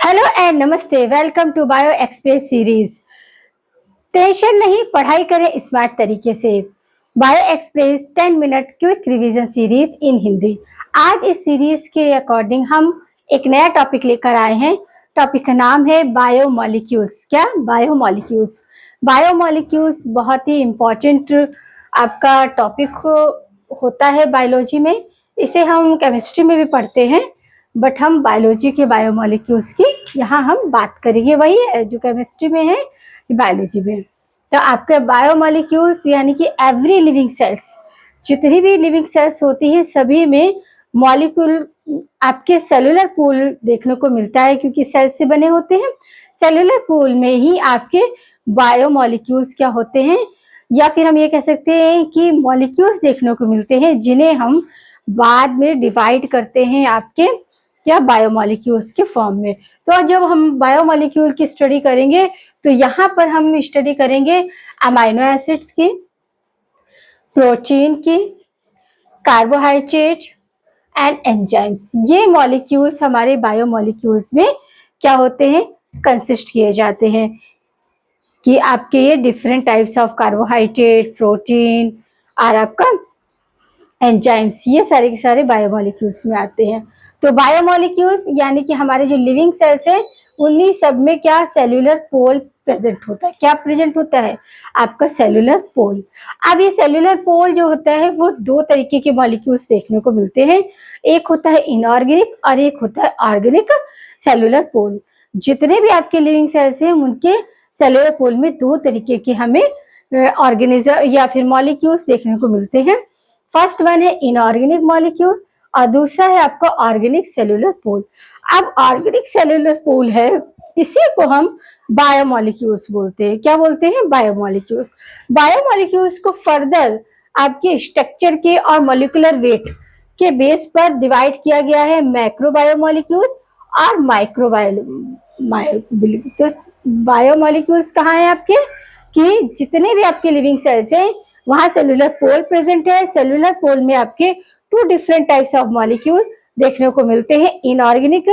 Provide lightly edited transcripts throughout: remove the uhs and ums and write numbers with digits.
Hello and नमस्ते, welcome to bio express series. Tension नहीं, पढ़ाई करें स्मार्ट तरीके से। Bio express 10 minute quick revision series in Hindi. आज इस सीरीज के अकॉर्डिंग हम एक नया टॉपिक लेकर आए हैं। टॉपिक का नाम है बायोमोलिक्यूल्स। क्या? बायोमोलिक्यूल्स। बायोमोलिक्यूल्स बहुत ही इम्पोर्टेंट आपका टॉपिक होता है बायोलॉजी में। इसे हम केमिस्ट्री में भी पढ़ते हैं, बट हम बायोलॉजी के बायोमोलिक्यूल्स की यहाँ हम बात करेंगे। वही है जो केमिस्ट्री में है, बायोलॉजी में। तो आपके बायोमोलिक्यूल्स यानी कि एवरी लिविंग सेल्स, जितनी भी लिविंग सेल्स होती हैं सभी में मॉलिक्यूल आपके सेलुलर पूल देखने को मिलता है, क्योंकि सेल से बने होते हैं। सेलुलर पूल में ही आपके बायोमोलिक्यूल्स क्या होते हैं, या फिर हम ये कह सकते हैं कि मॉलिक्यूल्स देखने को मिलते हैं, जिन्हें हम बाद में डिवाइड करते हैं आपके क्या बायोमोलिक्यूल्स के फॉर्म में। तो जब हम बायोमोलिक्यूल की स्टडी करेंगे तो यहाँ पर हम स्टडी करेंगे अमाइनो एसिड्स की, प्रोटीन की, कार्बोहाइड्रेट एंड एंजाइम्स। ये मॉलिक्यूल्स हमारे बायोमोलिक्यूल्स में क्या होते हैं, कंसिस्ट किए जाते हैं। कि आपके ये different types of carbohydrate, protein और आपका एंजाइम्स, ये सारे के सारे बायोमोलिक्यूल्स में आते हैं। तो बायोमोलिक्यूल्स यानी कि हमारे जो लिविंग सेल्स है उन्हीं सब में क्या सेल्यूलर पोल प्रेजेंट होता है। क्या प्रेजेंट होता है? आपका सेल्यूलर पोल। अब ये सेल्यूलर पोल जो होता है वो दो तरीके के मॉलिक्यूल्स देखने को मिलते हैं। एक होता है इनऑर्गेनिक और एक होता है ऑर्गेनिक सेल्यूलर पोल। जितने भी आपके लिविंग सेल्स हैं उनके सेल्यूलर पोल में दो तरीके के हमें ऑर्गेनिज्म या फिर मॉलिक्यूल्स देखने को मिलते हैं। फर्स्ट वन है इनऑर्गेनिक मॉलिक्यूल और दूसरा है आपका ऑर्गेनिक सेलुलर पोल। अब ऑर्गेनिक सेलुलर पोल है, इसी को हम बायोमोलिक्यूल्स बोलते हैं। क्या बोलते हैं? बायोमोलिक्यूल्स। बायोमोलिक्यूल्स को फर्दर आपके स्ट्रक्चर के और मॉलिक्यूलर वेट के बेस पर डिवाइड किया गया है मैक्रो बायोमोलिक्यूल्स और माइक्रो बायोमोलिक्यूल्स। बायोमोलिक्यूल्स कहाँ है आपके, कि जितने भी आपके लिविंग सेल्स हैं वहां सेलुलर पोल प्रेजेंट है। सेलुलर पोल में आपके two different types of molecule देखने को मिलते हैं, इनऑर्गेनिक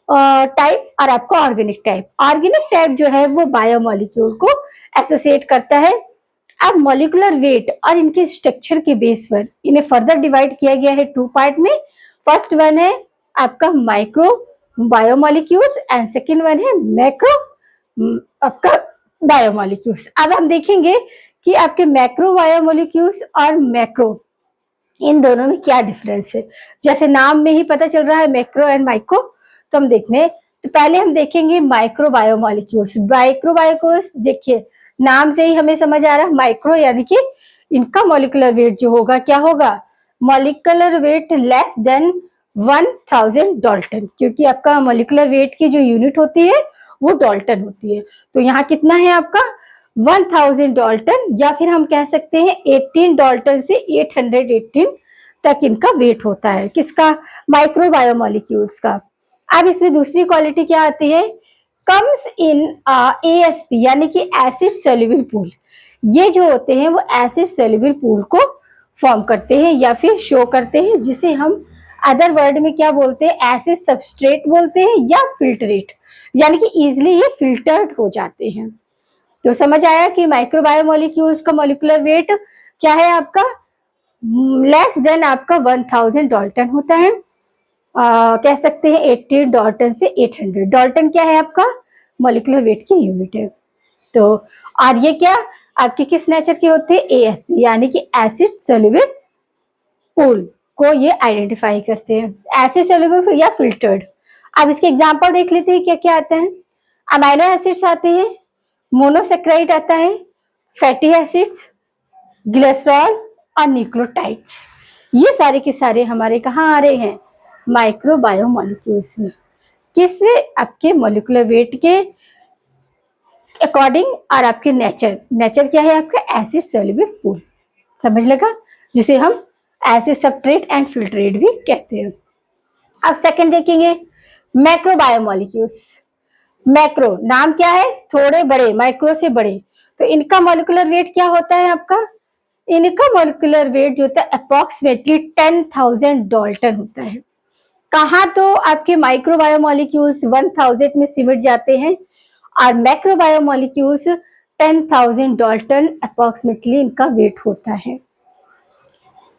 टाइप और आपका ऑर्गेनिक टाइप। ऑर्गेनिक टाइप जो है वो बायोमोलिक्यूल को एसोसिएट करता है। अब मॉलिक्यूलर वेट और इनके स्ट्रक्चर के बेस पर इन्हें फर्दर डिवाइड किया गया है टू पार्ट में। फर्स्ट वन है आपका micro biomolecules and second one है मैक्रो आपका बायोमोलिक्यूल्स। अब हम देखेंगे कि आपके मैक्रो बायोमोलिक्यूल्स और मैक्रो, इन दोनों में क्या डिफरेंस है। जैसे नाम में ही पता चल रहा है मैक्रो एंड माइक्रो, तो हम देखने तो पहले हम देखेंगे माइक्रो बायोमोलिक्यूल्स। माइक्रो बायोमोलिक्यूल्स देखिए नाम से ही हमें समझ आ रहा है, माइक्रो यानी कि इनका मॉलिक्यूलर वेट जो होगा क्या होगा, molecular weight less than 1000 Dalton, क्योंकि आपका मॉलिक्यूलर वेट की जो यूनिट होती है वो डाल्टन होती है। तो यहाँ कितना है आपका 1000 डाल्टन, या फिर हम कह सकते हैं 18 डाल्टन से 818 तक इनका वेट होता है। किसका? माइक्रो बायोमोलिक्यूल्स का। अब इसमें दूसरी क्वालिटी क्या आती है, कम्स इन एएसपी यानी कि एसिड सोल्यूबल पूल। ये जो होते हैं वो एसिड सोल्यूबल पूल को फॉर्म करते हैं या फिर शो करते हैं, जिसे हम अदर वर्ड में क्या बोलते हैं, एसिड सबस्ट्रेट बोलते हैं या फिल्ट्रेट, यानी कि इजिली ये फिल्टर्ड हो जाते हैं। तो समझ आया कि माइक्रो बायोमोलिक्यूल्स का मॉलिक्यूलर वेट क्या है आपका, लेस देन आपका 1000 डाल्टन होता है। कह सकते हैं 80 डाल्टन से 800। डाल्टन क्या है आपका मॉलिक्यूलर वेट की यूनिट है। तो और ये क्या आपके किस नेचर के होते हैं, एएसपी यानी कि एसिड सोल्यूबल पूल को ये आइडेंटिफाई करते हैं, एसिड सोल्यूबल या फिल्टर्ड। अब इसके एग्जांपल देख लेते हैं क्या क्या आता है। अमाइनो एसिड्स आते हैं, मोनोसेक्राइड आता है, फैटी एसिड्स, ग्लिसरॉल और न्यूक्लियोटाइड्स। ये सारे के सारे हमारे कहाँ आ रहे हैं, माइक्रो बायोमोलिक्यूल्स में। किस? आपके मॉलिक्यूलर वेट के अकॉर्डिंग और आपके नेचर क्या है आपका, एसिड सोल्यूबल पूल। समझ लगा, जिसे हम एसिड सबस्ट्रेट एंड फिल्ट्रेट भी कहते हैं। अब सेकंड देखेंगे मैक्रो बायोमोलिक्यूल्स। मैक्रो नाम क्या है, थोड़े बड़े, माइक्रो से बड़े। तो इनका मॉलिक्यूलर वेट क्या होता है आपका, इनका मॉलिक्यूलर वेट जो होता है अप्रोक्सीमेटली 10,000 डाल्टन होता है। कहाँ तो आपके माइक्रो बायोमोलिक्यूल्स 1000 में सिमट जाते हैं और मैक्रो बायोमोलिक्यूल्स 10,000 डाल्टन अप्रोक्सीमेटली इनका वेट होता है।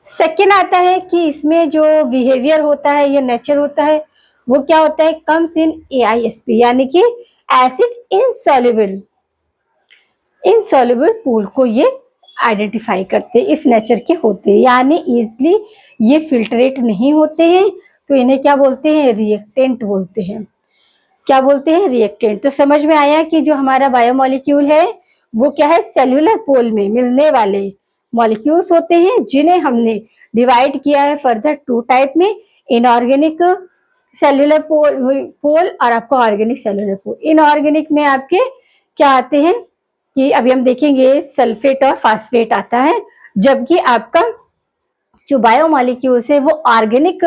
सेकेंड आता है कि इसमें जो बिहेवियर होता है या नेचर होता है वो क्या होता है, कम्स इन AISP यानी कि एसिड इनसॉल्युबल पूल को ये आइडेंटिफाई करते हैं, इस नेचर के होते हैं, यानी इजिली ये फिल्टरेट नहीं होते हैं, तो इन्हें क्या बोलते हैं, रिएक्टेंट बोलते हैं। क्या बोलते हैं, रिएक्टेंट। तो समझ में आया कि जो हमारा बायोमोलिक्यूल है वो क्या है, सेल्यूलर पोल में मिलने वाले मॉलिक्यूल्स होते हैं, जिन्हें हमने डिवाइड किया है फर्दर 2 टाइप में, इनऑर्गेनिक सेल्यूलर पोल और आपका ऑर्गेनिक सेल्यूलर पोल। इनऑर्गेनिक में आपके क्या आते हैं कि अभी हम देखेंगे सल्फेट और फास्फेट आता है, जबकि आपका जो बायोमोलिक्यूल्स है वो ऑर्गेनिक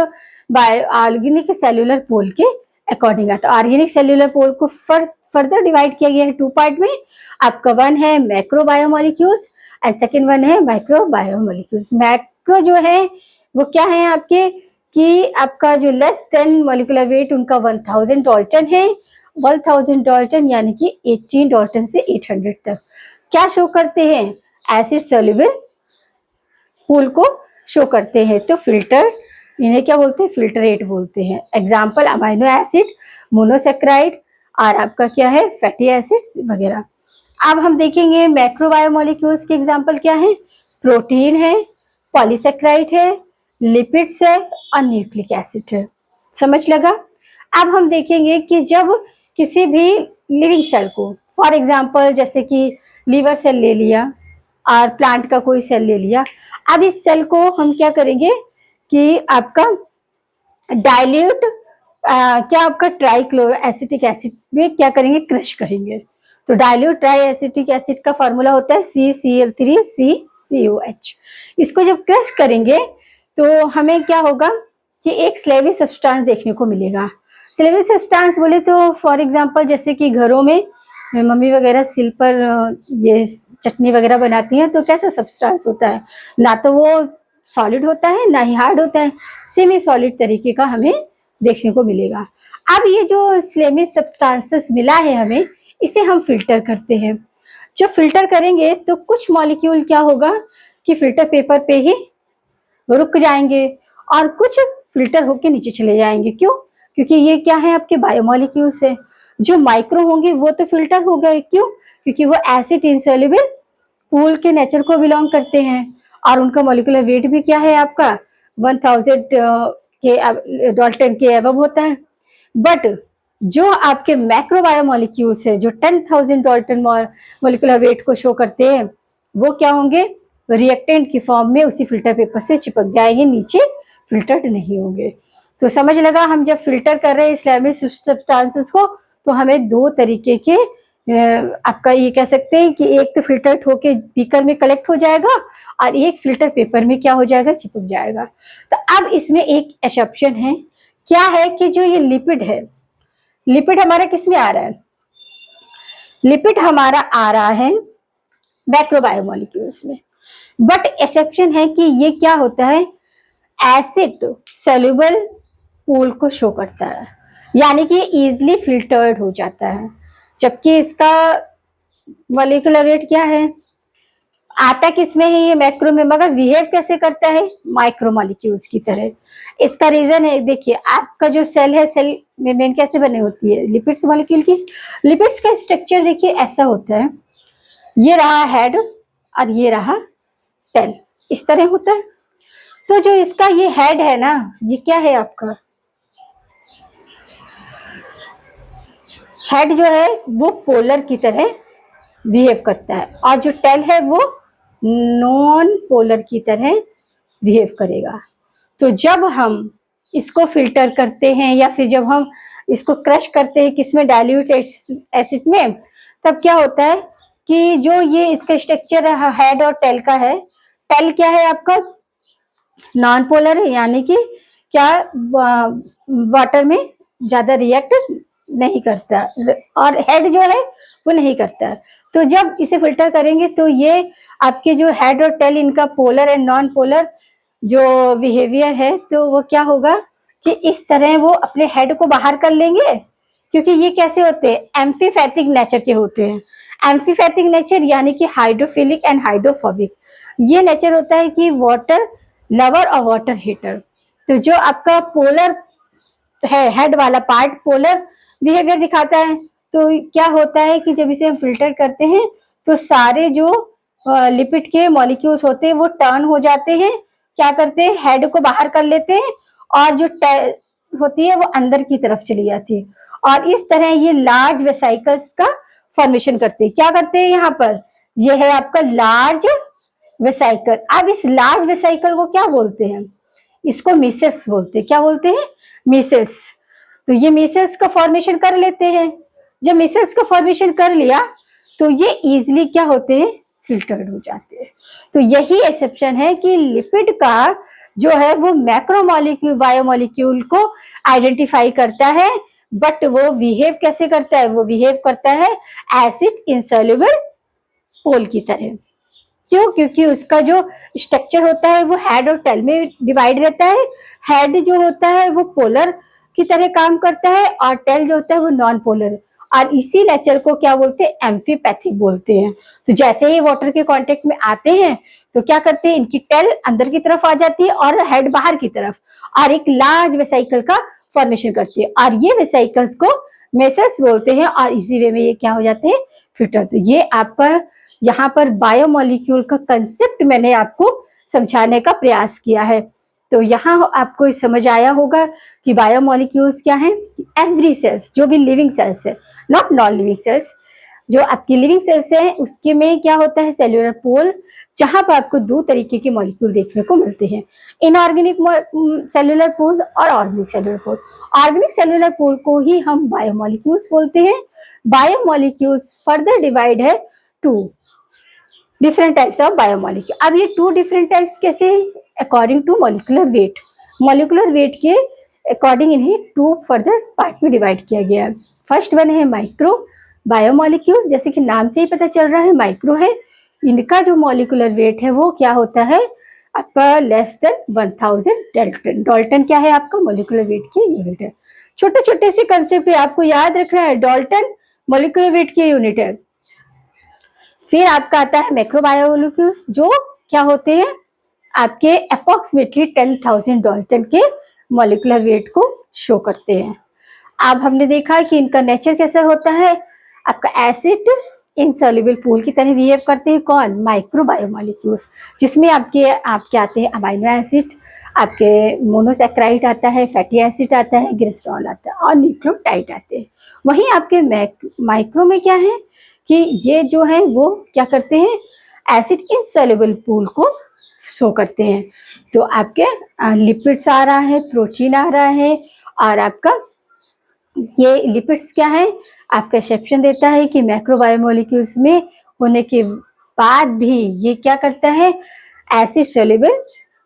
सेल्यूलर पोल के अकॉर्डिंग आता है। ऑर्गेनिक सेल्यूलर पोल को फर्दर डिवाइड किया गया है 2 पार्ट में। आपका वन है macro biomolecules and second one है माइक्रो बायोमोलिक्यूल्स। मैक्रो जो है वो क्या है आपके कि आपका जो लेस देन मॉलिक्यूलर वेट उनका 1000 डाल्टन है, 1000 डाल्टन यानी कि 18 डाल्टन से 800 तक क्या शो करते हैं, एसिड सोल्यूबल पूल को शो करते हैं। तो फिल्टर इन्हें क्या बोलते हैं, फिल्टरेट बोलते हैं। एग्जाम्पल अमाइनो एसिड, मोनोसेक्राइड और आपका क्या है, फैटी एसिड्स वगैरह। अब हम देखेंगे मैक्रो बायोमोलिक्यूल्स के एग्जाम्पल क्या है, प्रोटीन है, पॉलीसेक्राइड है, लिपिड्स है और न्यूक्लिक एसिड है। समझ लगा। अब हम देखेंगे कि जब किसी भी लिविंग सेल को, फॉर एग्जाम्पल जैसे कि लीवर सेल ले लिया और प्लांट का कोई सेल ले लिया, अब इस सेल को हम क्या करेंगे कि आपका डाइल्यूट क्या आपका ट्राइक्लोरो एसिटिक एसिड में क्या करेंगे, क्रश करेंगे। तो डाइल्यूट ट्राई एसिटिक एसिड का फॉर्मूला होता है CCl3CCOH। इसको जब क्रश करेंगे तो हमें क्या होगा कि एक स्लेवी सब्सटेंस देखने को मिलेगा। स्लेवी सब्सटेंस बोले तो फॉर एग्जांपल जैसे कि घरों में मम्मी वगैरह सिल पर ये चटनी वगैरह बनाती हैं, तो कैसा सब्सटेंस होता है, ना तो वो सॉलिड होता है ना ही हार्ड होता है, सेमी सॉलिड तरीके का हमें देखने को मिलेगा। अब ये जो स्लेमी सब्सटेंसेस मिला है हमें, इसे हम फिल्टर करते हैं। जब फिल्टर करेंगे तो कुछ मॉलिक्यूल क्या होगा कि फिल्टर पेपर पे ही रुक जाएंगे और कुछ फिल्टर होके नीचे चले जाएंगे। क्यों? क्योंकि ये क्या है, आपके बायोमोलिक्यूल्स है। जो माइक्रो होंगे वो तो फिल्टर हो गए। क्यों? क्योंकि वो एसिड इनसॉल्युबल पूल के नेचर को बिलोंग करते हैं और उनका मॉलिक्यूलर वेट भी क्या है आपका 1000 के डाल्टन के अबव होता है। बट जो आपके मैक्रो बायोमोलिक्यूल्स है जो 10,000 डाल्टन मॉलिक्यूलर वेट को शो करते हैं, वो क्या होंगे, रिएक्टेंट की फॉर्म में उसी फिल्टर पेपर से चिपक जाएंगे, नीचे फिल्टर्ड नहीं होंगे। तो समझ लगा, हम जब फिल्टर कर रहे हैं स्लैमी सब्सटेंसेस को तो हमें 2 तरीके के आपका ये कह सकते हैं कि एक तो फिल्टर होके बीकर में कलेक्ट हो जाएगा और एक फिल्टर पेपर में क्या हो जाएगा, चिपक जाएगा। तो अब इसमें एक एक्सेप्शन है, क्या है कि जो ये लिपिड है, लिपिड हमारा किस में आ रहा है, लिपिड हमारा आ रहा है मैक्रो बायोमोलिक्यूल्स में। बट एक्सेप्शन है कि ये क्या होता है, एसिड सोल्यूबल पूल को शो करता है, यानी कि इजीली फिल्टर्ड हो जाता है। जबकि इसका मॉलिक्यूलर वेट क्या है, आता किसमें है ये मैक्रो में, मगर बिहेव कैसे करता है, माइक्रो मॉलिक्यूल्स की तरह। इसका रीजन है, देखिए आपका जो सेल है, सेल मेम्ब्रेन कैसे बने होती है, लिपिड्स मॉलिक्यूल की। लिपिड्स का स्ट्रक्चर देखिए ऐसा होता है, ये रहा हेड और ये रहा टेल, इस तरह होता है। तो जो इसका ये हेड है ना, ये क्या है आपका हेड जो है वो पोलर की तरह बिहेव करता है और जो टेल है वो नॉन पोलर की तरह बिहेव करेगा। तो जब हम इसको फिल्टर करते हैं या फिर जब हम इसको क्रश करते हैं किसमें, डाइल्यूट एसिड में, तब क्या होता है कि जो ये इसका स्ट्रक्चर हेड और टेल का है, टेल क्या है आपका नॉन पोलर है, यानी कि क्या वाटर में ज्यादा रिएक्ट नहीं करता और हेड जो है वो नहीं करता। तो जब इसे फिल्टर करेंगे तो ये आपके जो हेड और टेल इनका पोलर एंड नॉन पोलर जो बिहेवियर है, तो वो क्या होगा, कि इस तरह वो अपने हेड को बाहर कर लेंगे, क्योंकि ये कैसे होते हैं, एम्फीपैथिक नेचर के होते हैं। एम्फीपैथिक नेचर यानी कि हाइड्रोफिलिक एंड हाइड्रोफोबिक। ये नेचर होता है कि वाटर लवर और वाटर हेटर। तो जो आपका पोलर है, हेड वाला पार्ट पोलर बिहेवियर दिखाता है। तो क्या होता है कि जब इसे हम फिल्टर करते हैं तो सारे जो लिपिड के मॉलिक्यूल्स होते हैं वो टर्न हो जाते हैं, क्या करते हैं, हेड को बाहर कर लेते हैं, और जो होती है वो अंदर की तरफ चली जाती है, और इस तरह ये लार्ज वेसाइकल्स का फॉर्मेशन करते हैं। क्या करते हैं यहाँ पर, ये है आपका लार्ज वेसाइकल। अब इस लार्ज वेसाइकल को क्या बोलते हैं, इसको मीसेल्स बोलते हैं। क्या बोलते हैं, मीसेल्स। तो ये मीसेल्स का फॉर्मेशन कर लेते हैं। जब मीसेल्स का फॉर्मेशन कर लिया तो ये इजीली क्या होते हैं, फिल्टर्ड हो जाते हैं। तो यही एक्सेप्शन है कि लिपिड का जो है वो मैक्रोमोलिक्यूल बायोमोलिक्यूल को आइडेंटिफाई करता है, बट वो बिहेव कैसे करता है, वो बिहेव करता है एसिड इंसॉल्युबल पोल की तरह। क्यों, क्योंकि उसका जो स्ट्रक्चर होता है वो हेड और टेल में डिवाइड रहता है। हेड जो होता है वो पोलर की तरह काम करता है, और टेल जो होता है वो नॉन पोलर, और इसी नेचर को क्या बोलते हैं, एम्फीपैथिक बोलते हैं। तो जैसे ही वाटर के कांटेक्ट में आते हैं तो क्या करते हैं, इनकी टेल अंदर की तरफ आ जाती है और हेड बाहर की तरफ, और एक लार्ज वेसाइकल का फॉर्मेशन करती है, और ये वेसाइकल्स को मेसेल्स बोलते हैं, और इसी वे में ये क्या हो जाते हैं, फिल्टर। तो ये आपका यहाँ पर बायोमोलिक्यूल का कंसेप्ट मैंने आपको समझाने का प्रयास किया है। तो यहाँ आपको समझ आया होगा कि बायोमोलिक्यूल्स क्या हैं, एवरी सेल्स, जो भी लिविंग सेल्स है, नॉट नॉन लिविंग सेल्स, जो आपकी लिविंग सेल्स है उसके में क्या होता है, सेल्यूलर पोल, जहां पर आपको दो तरीके के मॉलिक्यूल देखने को मिलते हैं, इनऑर्गेनिक सेल्यूलर पोल और organic cellular pool. Organic cellular pool को ही हम बायोमोलिक्यूल्स बोलते हैं। बायोमोलिक्यूल्स फर्दर डिवाइड है two different types of biomolecule. अब ये टू डिफरेंट टाइप्स कैसे, according to molecular weight. Molecular weight के अकॉर्डिंग इन्हें टू फर्दर पार्ट में डिवाइड किया गया है। फर्स्ट वन है माइक्रो बायोमोलिक्यूल्स, जैसे कि नाम से ही पता चल रहा है माइक्रो है। इनका जो मॉलिक्यूलर वेट है वो क्या होता है आपका लेस देन 1000 डाल्टन। डाल्टन क्या है आपका मॉलिक्यूलर वेट की यूनिट है। छोटे छोटे से कंसेप्ट है, आपको याद रखना है, डाल्टन मॉलिक्यूलर वेट की यूनिट है। फिर आपका आता है मैक्रोबायोमोलिक्यूल्स, जो क्या होते हैं आपके अप्रोक्सीमेटली 10,000 डाल्टन के मॉलिक्यूलर वेट को शो करते हैं। अब हमने देखा कि इनका नेचर कैसा होता है, आपका एसिड इनसॉल्युबल पूल की तरह बिहेव करते हैं। कौन, माइक्रोबायोमोलिक्यूल्स, जिसमें आपके आते हैं अमाइनो एसिड, आपके मोनोसैक्राइड आता है, फैटी एसिड आता है, ग्लिसरॉल आता है, और न्यूक्लियोटाइड आते हैं। वहीं आपके माइक्रो में क्या है कि ये जो है वो क्या करते हैं, एसिड इनसॉल्युबल पूल को शो करते हैं। तो आपके लिपिड्स आ रहा है, प्रोटीन आ रहा है, और आपका ये लिपिड्स क्या है, आपका एक्सेप्शन देता है कि मैक्रोबायोमोलिक्यूल्स में होने के बाद भी ये क्या करता है, एसिड सोल्यूबल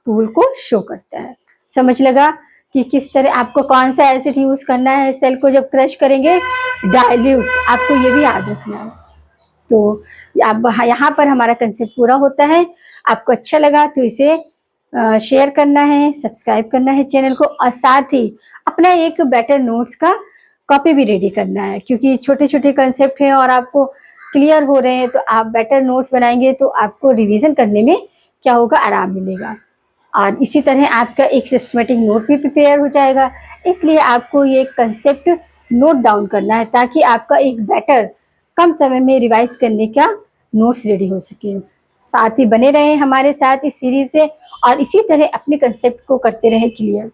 पूल को शो करता है। समझ लगा कि किस तरह आपको कौन सा एसिड यूज करना है सेल को जब क्रश करेंगे, डाइल्यूट, आपको ये भी याद रखना है। तो अब यहाँ पर हमारा कंसेप्ट पूरा होता है। आपको अच्छा लगा तो इसे शेयर करना है, सब्सक्राइब करना है चैनल को, और साथ ही अपना एक बेटर नोट्स का कॉपी भी रेडी करना है, क्योंकि छोटे छोटे कंसेप्ट हैं और आपको क्लियर हो रहे हैं। तो आप बेटर नोट्स बनाएंगे तो आपको रिवीजन करने में क्या होगा, आराम मिलेगा, और इसी तरह आपका एक सिस्टमेटिक नोट भी प्रिपेयर हो जाएगा। इसलिए आपको ये कंसेप्ट नोट डाउन करना है, ताकि आपका एक बेटर कम समय में रिवाइज करने का नोट्स रेडी हो सके। साथ ही बने रहें हमारे साथ इस सीरीज से, और इसी तरह अपने कंसेप्ट को करते रहें क्लियर।